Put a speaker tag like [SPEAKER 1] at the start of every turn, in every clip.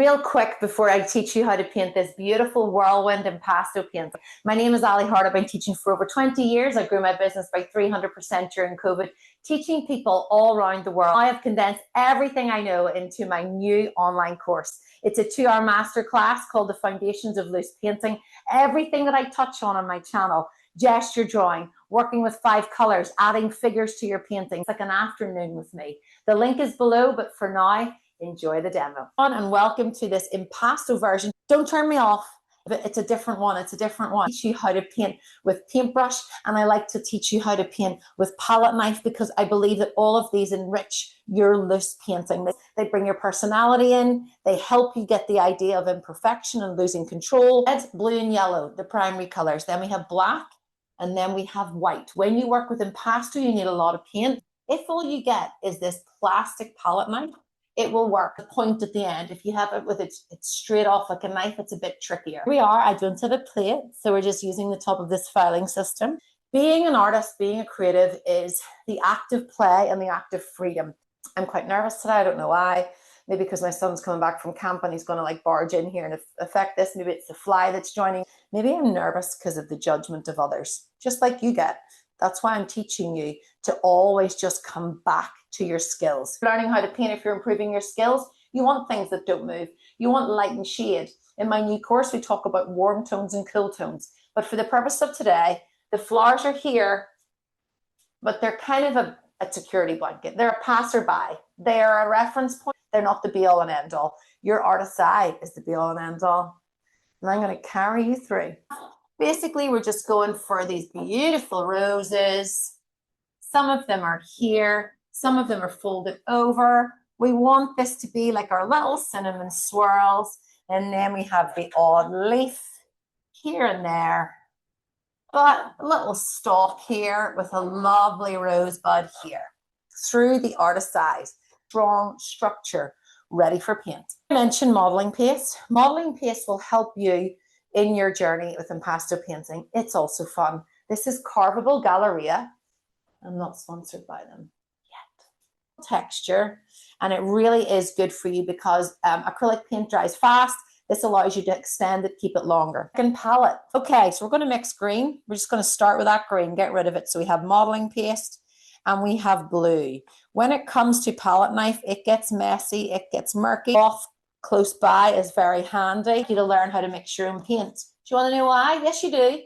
[SPEAKER 1] Real quick before I teach you how to paint this beautiful Whirlwind Impasto paint. My name is Ali Hart. I've been teaching for over 20 years. I grew my business by 300% during COVID, teaching people all around the world. I have condensed everything I know into my new online course. It's a 2-hour masterclass called The Foundations of Loose Painting. Everything that I touch on my channel, gesture drawing, working with 5 colors, adding figures to your painting. It's like an afternoon with me. The link is below, but for now, enjoy the demo. And welcome to this impasto version. Don't turn me off, but it's a different one. It's a different one. I teach you how to paint with paintbrush, and I like to teach you how to paint with palette knife because I believe that all of these enrich your loose painting. They bring your personality in. They help you get the idea of imperfection and losing control. Red, blue, and yellow, the primary colors. Then we have black, and then we have white. When you work with impasto, you need a lot of paint. If all you get is this plastic palette knife, it will work. The point at the end, if you have it with it's straight off like a knife, it's a bit trickier. Here we are. I don't have a plate, so we're just using the top of this filing system. Being an artist, being a creative is the act of play and the act of freedom. I'm quite nervous today. I don't know why. Maybe because my son's coming back from camp and he's going to like barge in here and affect this. Maybe it's the fly that's joining. Maybe I'm nervous because of the judgment of others, just like you get. That's why I'm teaching you to always just come back to your skills. Learning how to paint, if you're improving your skills, you want things that don't move. You want light and shade. In my new course, we talk about warm tones and cool tones. But for the purpose of today, the flowers are here, but they're kind of a security blanket. They're a passerby. They are a reference point. They're not the be-all and end-all. Your artist's eye is the be-all and end-all. And I'm going to carry you through. Basically, we're just going for these beautiful roses. Some of them are here. Some of them are folded over. We want this to be like our little cinnamon swirls. And then we have the odd leaf here and there. But a little stalk here with a lovely rosebud here. Through the artist's eyes. Strong structure, ready for paint. I mentioned modeling paste. Modeling paste will help you in your journey with impasto painting. It's also fun. This is Carvable Galleria. I'm not sponsored by them yet. Texture, and it really is good for you because acrylic paint dries fast. This allows you to extend it, keep it longer. And palette. Okay, so we're going to mix green. We're just going to start with that green, get rid of it. So we have modeling paste and we have blue. When it comes to palette knife, it gets messy, it gets murky. Off close by is very handy. You to learn how to mix your own paint. Do you want to know why? Yes, you do.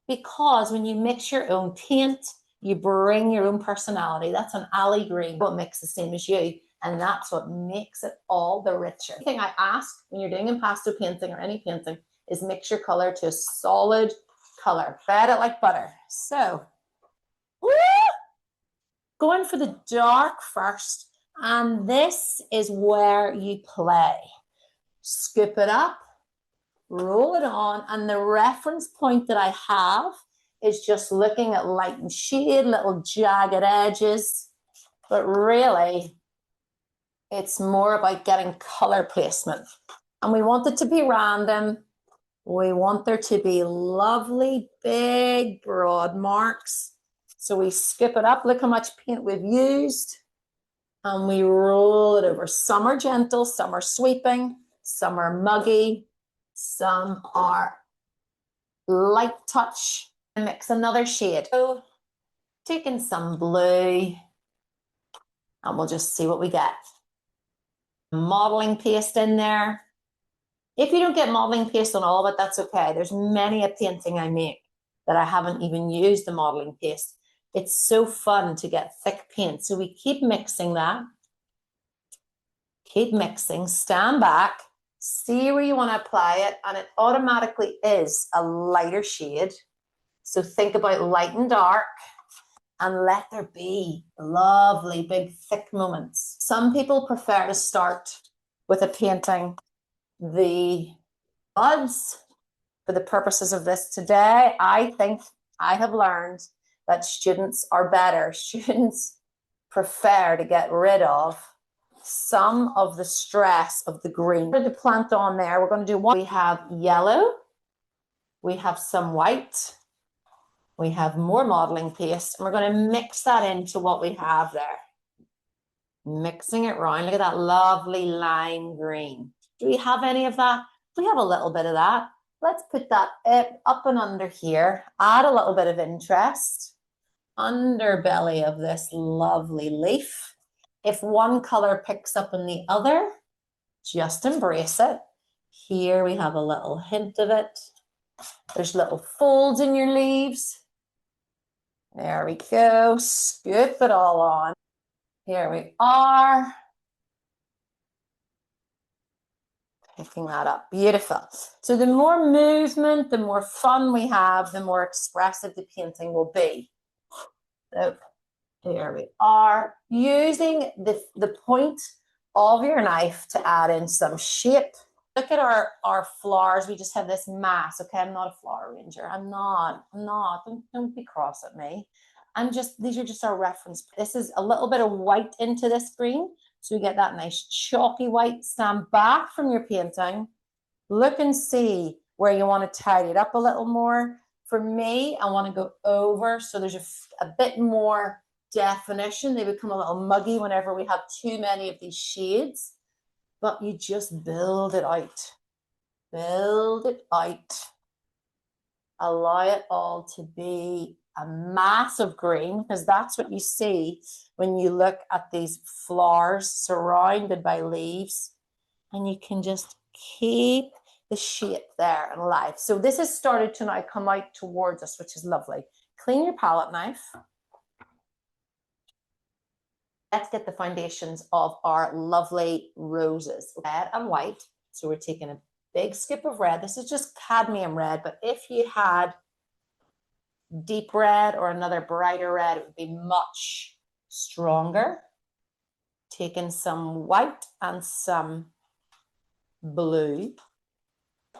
[SPEAKER 1] Because when you mix your own paint, you bring your own personality. That's an Ali green. What makes the same as you, and that's what makes it all the richer. The thing I ask when you're doing impasto painting or any painting is mix your color to a solid color. Spread it like butter. So, woo! Going for the dark first. And this is where you play. Scoop it up, roll it on, and the reference point that I have is just looking at light and shade, little jagged edges. But really, it's more about getting color placement. And we want it to be random. We want there to be lovely, big, broad marks. So we scoop it up. Look how much paint we've used. And we roll it over. Some are gentle, some are sweeping, some are muggy, some are light touch. Mix another shade. So, taking some blue, and we'll just see what we get. Modeling paste in there. If you don't get modeling paste on all of it, that's okay. There's many a painting I make that I haven't even used the modeling paste. It's so fun to get thick paint. So we keep mixing that. Keep mixing, stand back, see where you want to apply it, and it automatically is a lighter shade. So think about light and dark, and let there be lovely, big, thick moments. Some people prefer to start with a painting the buds. For the purposes of this today, I think I have learned that students are better. Students prefer to get rid of some of the stress of the green. For the plant on there, we're going to do one. We have yellow, we have some white, we have more modeling paste, and we're going to mix that into what we have there. Mixing it round. Look at that lovely lime green. Do we have any of that? We have a little bit of that. Let's put that up and under here. Add a little bit of interest. Underbelly of this lovely leaf. If one color picks up on the other, just embrace it. Here we have a little hint of it. There's little folds in your leaves. There we go. Scoop it all on. Here we are. Picking that up. Beautiful. So the more movement, the more fun we have, the more expressive the painting will be. So here we are. Using the point of your knife to add in some shape. Look at our flowers. We just have this mass. Okay, I'm not a flower arranger. I'm not. Don't be cross at me. These are just our reference. This is a little bit of white into this green. So we get that nice chalky white. Stand back from your painting. Look and see where you want to tidy it up a little more. For me, I want to go over so there's a bit more definition. They become a little muggy whenever we have too many of these shades. But you just build it out. Build it out. Allow it all to be a mass of green, because that's what you see when you look at these flowers surrounded by leaves, and you can just keep the shape there and alive. So this has started to now come out towards us, which is lovely. Clean your palette knife. Let's get the foundations of our lovely roses. Red and white. So we're taking a big scoop of red. This is just cadmium red, but if you had deep red or another brighter red, it would be much stronger. Taking some white and some blue.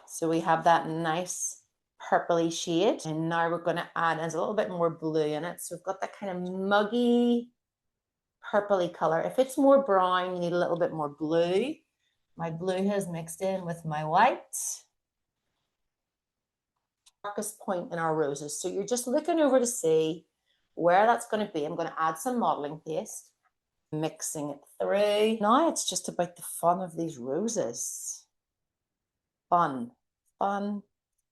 [SPEAKER 1] So we have that nice purpley shade. And now we're going to add a little bit more blue in it. So we've got that kind of muggy, purpley color. If it's more brown, you need a little bit more blue. My blue has mixed in with my white. Darkest point in our roses. So you're just looking over to see where that's going to be. I'm going to add some modeling paste, mixing it through. Now it's just about the fun of these roses. Fun, fun,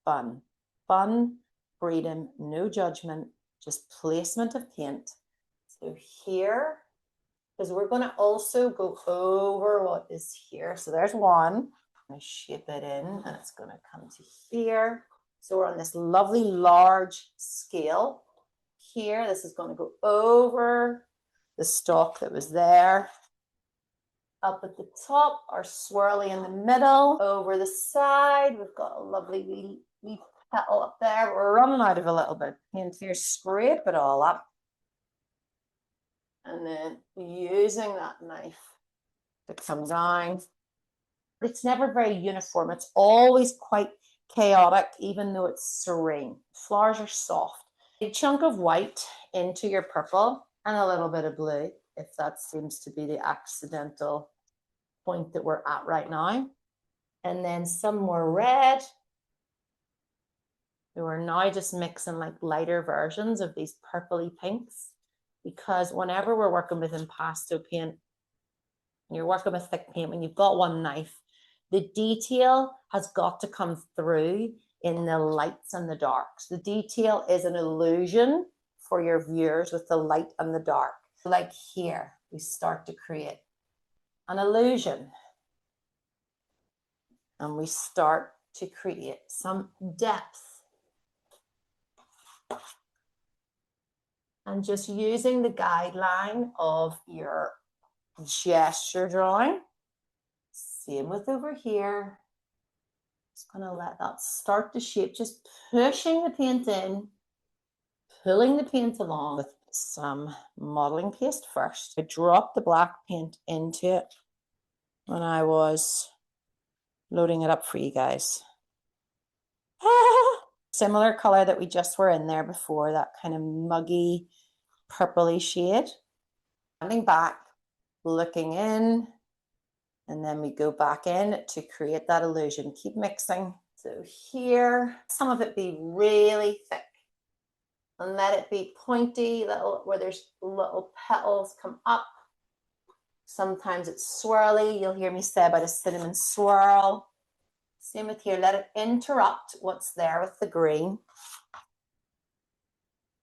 [SPEAKER 1] fun, fun, freedom, no judgment, just placement of paint. So here, because we're going to also go over what is here. So there's one. I'm going to shape it in, and it's going to come to here. So we're on this lovely large scale. Here, this is going to go over the stalk that was there. Up at the top, our swirly in the middle. Over the side, we've got a lovely wee petal up there. We're running out of a little bit. And here, scrape it all up. And then using that knife to come down. It's never very uniform. It's always quite chaotic, even though it's serene. Flowers are soft. A chunk of white into your purple and a little bit of blue, if that seems to be the accidental point that we're at right now. And then some more red. We're now just mixing like lighter versions of these purpley pinks, because whenever we're working with impasto paint, and you're working with thick paint, when you've got one knife, the detail has got to come through in the lights and the darks. The detail is an illusion for your viewers with the light and the dark. Like here, we start to create an illusion. And we start to create some depth. And just using the guideline of your gesture drawing. Same with over here. Just gonna let that start to shape, just pushing the paint in, pulling the paint along with some modeling paste first. I dropped the black paint into it when I was loading it up for you guys. Similar color that we just were in there before, that kind of muggy, purpley shade. Standing back, looking in, and then we go back in to create that illusion. Keep mixing. So here, some of it be really thick, and let it be pointy, little, where there's little petals come up. Sometimes it's swirly. You'll hear me say about a cinnamon swirl. Same with here. Let it interrupt what's there with the green.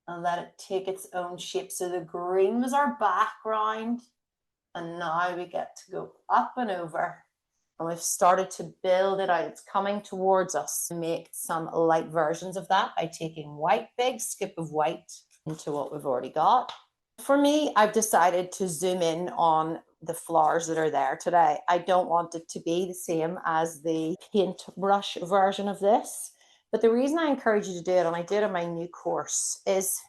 [SPEAKER 1] And let it take its own shape. So the green was our background. And now we get to go up and over. And we've started to build it out. It's coming towards us. Make some light versions of that by taking white, big skip of white into what we've already got. For me, I've decided to zoom in on the flowers that are there today. I don't want it to be the same as the paintbrush version of this. But the reason I encourage you to do it, and I did in my new course, is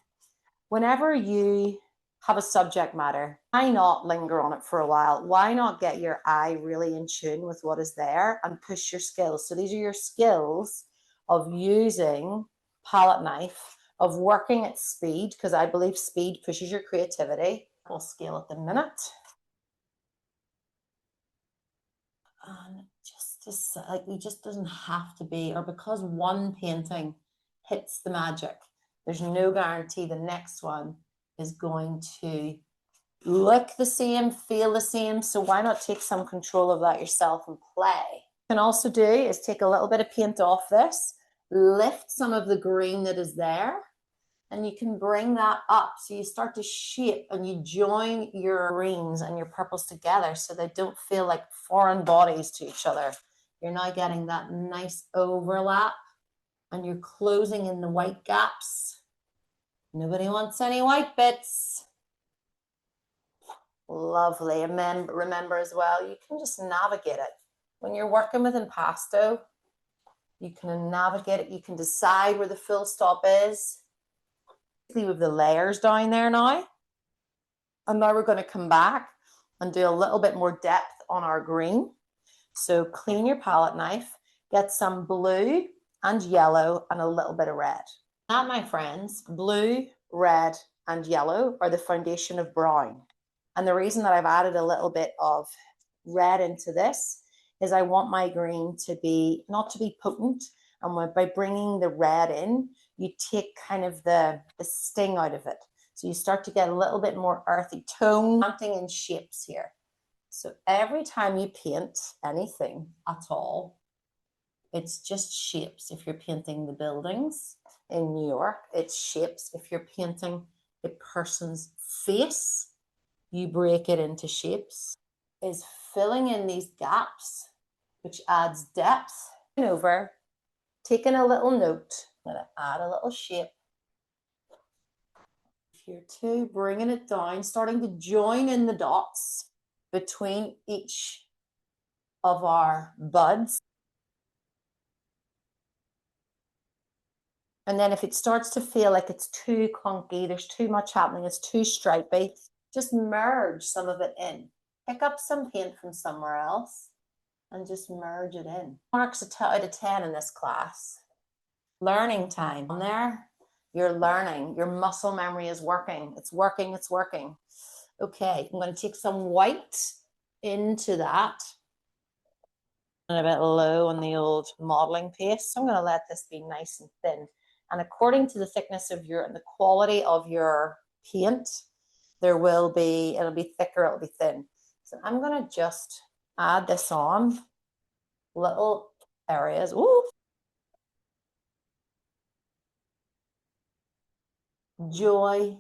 [SPEAKER 1] whenever you have a subject matter, why not linger on it for a while? Why not get your eye really in tune with what is there and push your skills? So these are your skills of using palette knife, of working at speed, because I believe speed pushes your creativity. We'll scale at the minute. And just like, it just doesn't have to be, or because one painting hits the magic, there's no guarantee the next one is going to look the same, feel the same. So why not take some control of that yourself and play? What you can also do is take a little bit of paint off this, lift some of the green that is there, and you can bring that up. So you start to shape and you join your greens and your purples together so they don't feel like foreign bodies to each other. You're now getting that nice overlap and you're closing in the white gaps. Nobody wants any white bits. Lovely. And then remember as well, you can just navigate it. When you're working with impasto, you can navigate it. You can decide where the full stop is. With the layers down there now. And now we're going to come back and do a little bit more depth on our green. So clean your palette knife, get some blue and yellow and a little bit of red. That, my friends, blue, red, and yellow are the foundation of brown. And the reason that I've added a little bit of red into this is I want my green to be, not to be potent. And by bringing the red in, you take kind of the sting out of it. So you start to get a little bit more earthy tone, planting in shapes here. So every time you paint anything at all, it's just shapes. If you're painting the buildings in New York, it's shapes. If you're painting a person's face, you break it into shapes. Is filling in these gaps, which adds depth. Over, taking a little note, I'm going to add a little shape. Here too, bringing it down, starting to join in the dots between each of our buds. And then if it starts to feel like it's too clunky, there's too much happening, it's too stripy, just merge some of it in. Pick up some paint from somewhere else and just merge it in. Marks out of 10 in this class. Learning time. On there, you're learning. Your muscle memory is working. It's working, it's working. Okay, I'm going to take some white into that. And a bit low on the old modeling paste. So I'm going to let this be nice and thin. And according to the thickness of your and the quality of your paint, there will be, it'll be thicker, it'll be thin. So I'm going to just add this on little areas. Ooh. Joy.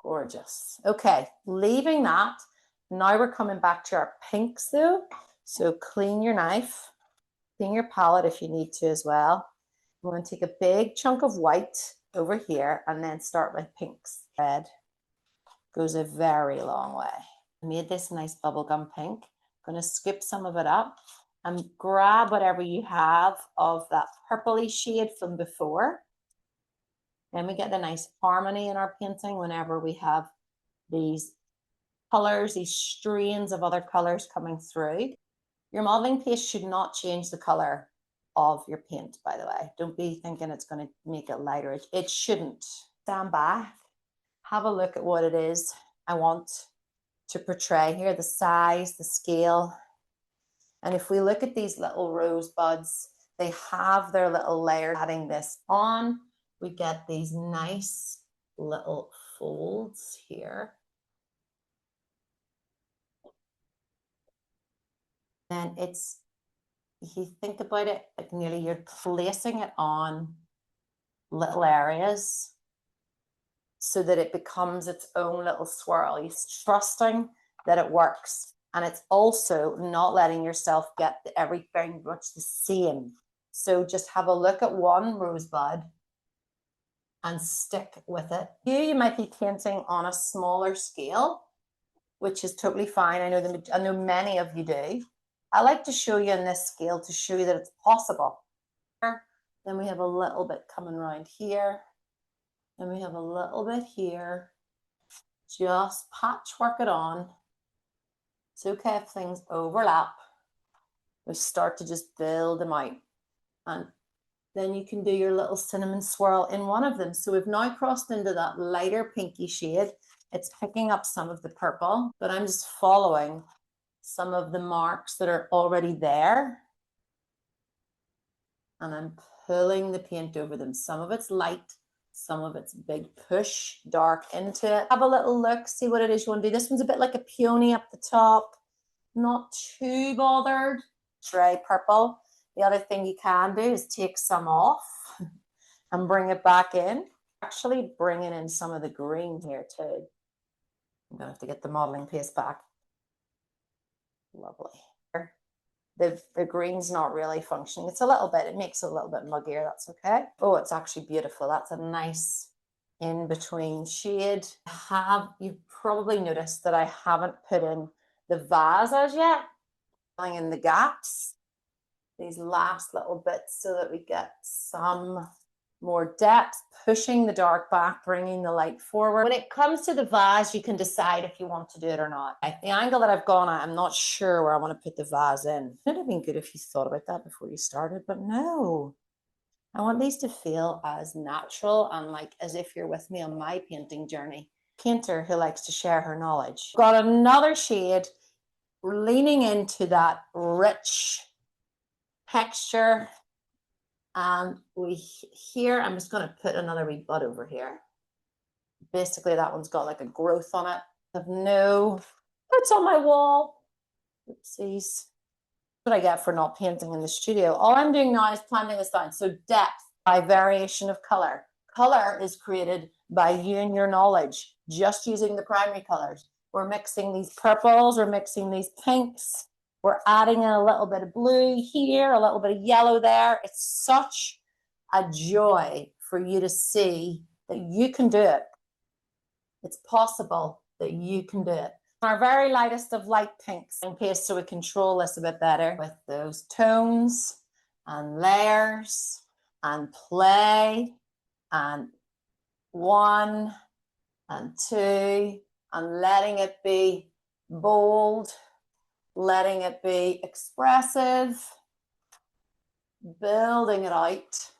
[SPEAKER 1] Gorgeous. Okay, leaving that. Now we're coming back to our pinks though. So clean your knife, clean your palette if you need to as well. I'm going to take a big chunk of white over here and then start with pinks. Red goes a very long way. I made this nice bubblegum pink. I'm going to scoop some of it up and grab whatever you have of that purpley shade from before. Then we get the nice harmony in our painting whenever we have these colors, these strains of other colors coming through. Your modeling paste should not change the color of your paint, by the way. Don't be thinking it's going to make it lighter. It shouldn't. Stand back, have a look at what it is I want to portray here, the size, the scale. And if we look at these little rosebuds, they have their little layer. Adding this on, we get these nice little folds here. And it's, if you think about it, like nearly you're placing it on little areas so that it becomes its own little swirl. You're trusting that it works. And it's also not letting yourself get everything much the same. So just have a look at one rosebud and stick with it. You might be painting on a smaller scale, which is totally fine. I know many of you do. I like to show you on this scale to show you that it's possible. Then we have a little bit coming around here. Then we have a little bit here. Just patchwork it on. It's okay if things overlap. We start to just build them out. And then you can do your little cinnamon swirl in one of them. So we've now crossed into that lighter pinky shade. It's picking up some of the purple, but I'm just following some of the marks that are already there. And I'm pulling the paint over them. Some of it's light, some of it's big push, dark into it. Have a little look, see what it is you want to do. This one's a bit like a peony up the top. Not too bothered. Dry purple. The other thing you can do is take some off and bring it back in. Actually bringing in some of the green here too. I'm gonna have to get the modeling paste back. Lovely. The green's not really functioning. It's a little bit, it makes it a little bit muggier, that's okay. Oh, it's actually beautiful. That's a nice in-between shade. You've probably noticed that I haven't put in the vase as yet. Filling in the gaps, these last little bits so that we get some more depth, pushing the dark back, bringing the light forward. When it comes to the vase, you can decide if you want to do it or not. The angle that I've gone at, I'm not sure where I want to put the vase in. It would have been good if you thought about that before you started, but no. I want these to feel as natural and like as if you're with me on my painting journey. Painter who likes to share her knowledge. Got another shade leaning into that rich texture. And here, I'm just going to put another wee bud over here. Basically, that one's got like a growth on it. I have no, it's on my wall. Oopsies. What I get for not painting in the studio. All I'm doing now is planting this down. So depth by variation of color. Color is created by you and your knowledge, just using the primary colors. We're mixing these purples, we're mixing these pinks. We're adding in a little bit of blue here, a little bit of yellow there. It's such a joy for you to see that you can do it. It's possible that you can do it. Our very lightest of light pinks in paste so we control this a bit better with those tones and layers and play and 1 and 2 and letting it be bold, letting it be expressive, building it out,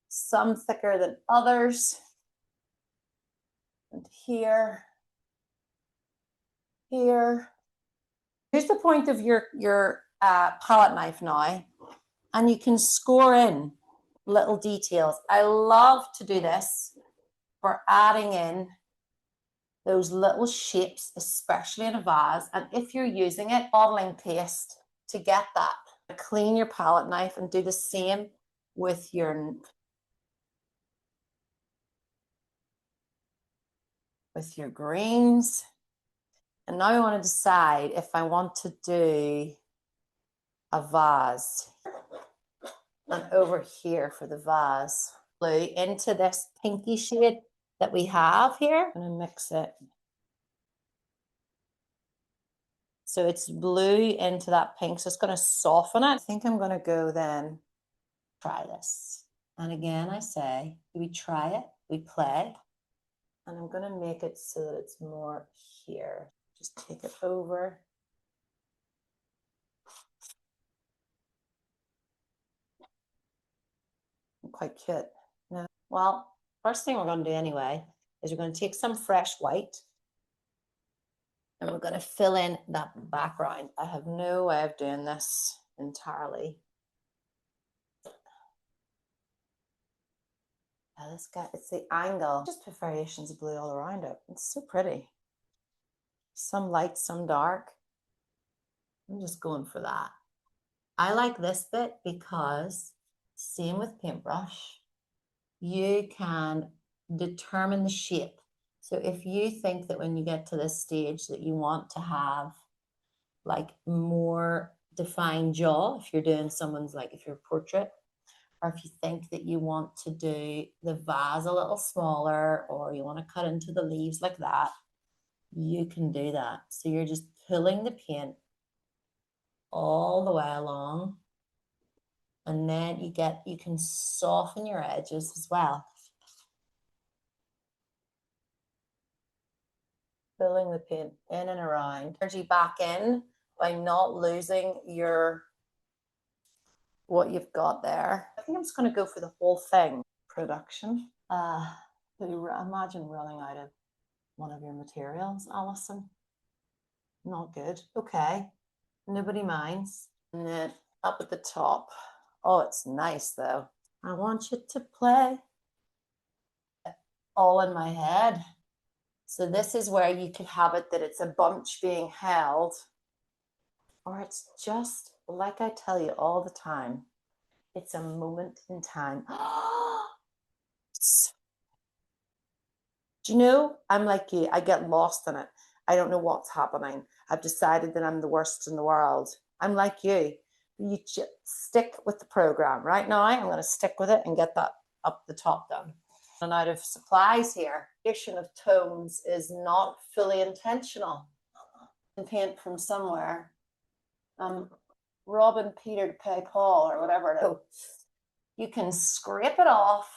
[SPEAKER 1] some thicker than others. And here. Here's the point of your palette knife now, and you can score in little details. I love to do this for adding in those little shapes, especially in a vase. And if you're using it, modeling paste to get that. Clean your palette knife and do the same with your greens. And now I want to decide if I want to do a vase. And over here for the vase, blue into this pinky shade that we have here. I'm going to mix it. So it's blue into that pink, so it's going to soften it. I think I'm going to go then, try this. And again, I say, we try it, we play. And I'm going to make it so that it's more here. Just take it over. Quite cute. No. Well, first thing we're going to do anyway is we're going to take some fresh white and we're going to fill in that background. I have no way of doing this entirely. This guy, it's the angle. Just put variations of blue all around it. It's so pretty. Some light, some dark. I'm just going for that. I like this bit because, same with paintbrush, you can determine the shape. So if you think that when you get to this stage that you want to have like more defined jaw, if you're doing someone's, like if you're a portrait, or if you think that you want to do the vase a little smaller, or you want to cut into the leaves like that, you can do that. So you're just pulling the paint all the way along, and then you can soften your edges as well. Filling the paint in and around. Energy back in by not losing what you've got there. I think I'm just going to go for the whole thing. Production. Imagine running out of one of your materials, Alison. Not good. Okay. Nobody minds. And then up at the top. Oh, it's nice though. I want you to play. All in my head. So this is where you could have it that it's a bunch being held, or it's just, like I tell you all the time, it's a moment in time. Do you know, I'm like you, I get lost in it. I don't know what's happening. I've decided that I'm the worst in the world. I'm like you. You just stick with the program. Right now, I'm going to stick with it and get that up the top done. And out of supplies here. Addition of tones is not fully intentional. And paint from somewhere. Robbing Peter to pay Paul, or whatever it is. You can scrape it off.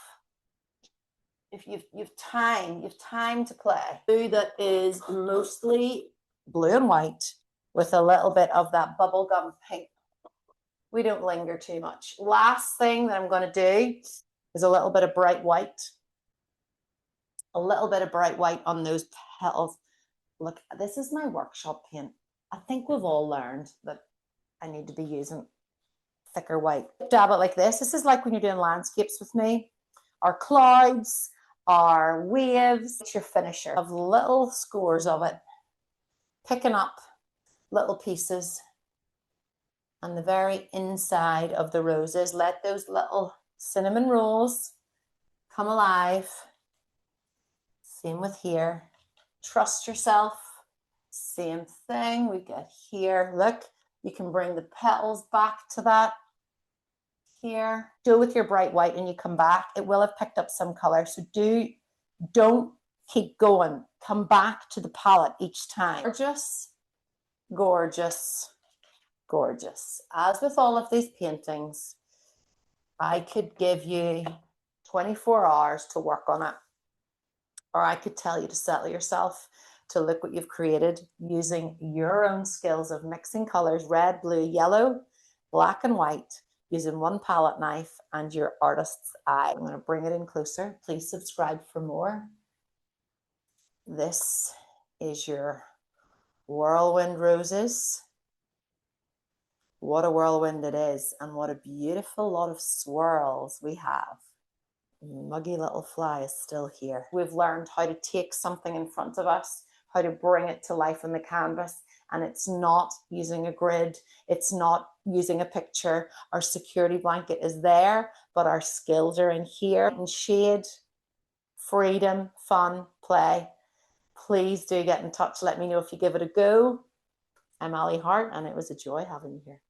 [SPEAKER 1] If you've time to play. Blue that is mostly blue and white with a little bit of that bubblegum pink. We don't linger too much. Last thing that I'm going to do is a little bit of bright white. A little bit of bright white on those petals. Look, this is my workshop paint. I think we've all learned that I need to be using thicker white. Dab it like this. This is like when you're doing landscapes with me, or clouds, or waves. It's your finisher of little scores of it, picking up little pieces on the very inside of the roses. Let those little cinnamon rolls come alive. Same with here. Trust yourself. Same thing. We get here. Look, you can bring the petals back to that. Here. Do it with your bright white and you come back. It will have picked up some color. So don't keep going. Come back to the palette each time. Gorgeous, gorgeous, gorgeous. As with all of these paintings, I could give you 24 hours to work on it. Or I could tell you to settle yourself to look what you've created using your own skills of mixing colors, red, blue, yellow, black and white, using one palette knife and your artist's eye. I'm going to bring it in closer. Please subscribe for more. This is your Whirlwind Roses. What a whirlwind it is, and what a beautiful lot of swirls we have. Muggy little fly is still here. We've learned how to take something in front of us, how to bring it to life on the canvas, and it's not using a grid, it's not using a picture. Our security blanket is there, but our skills are in here. And shade, freedom, fun, play. Please do get in touch. Let me know if you give it a go. I'm Ali Hart, and it was a joy having you here.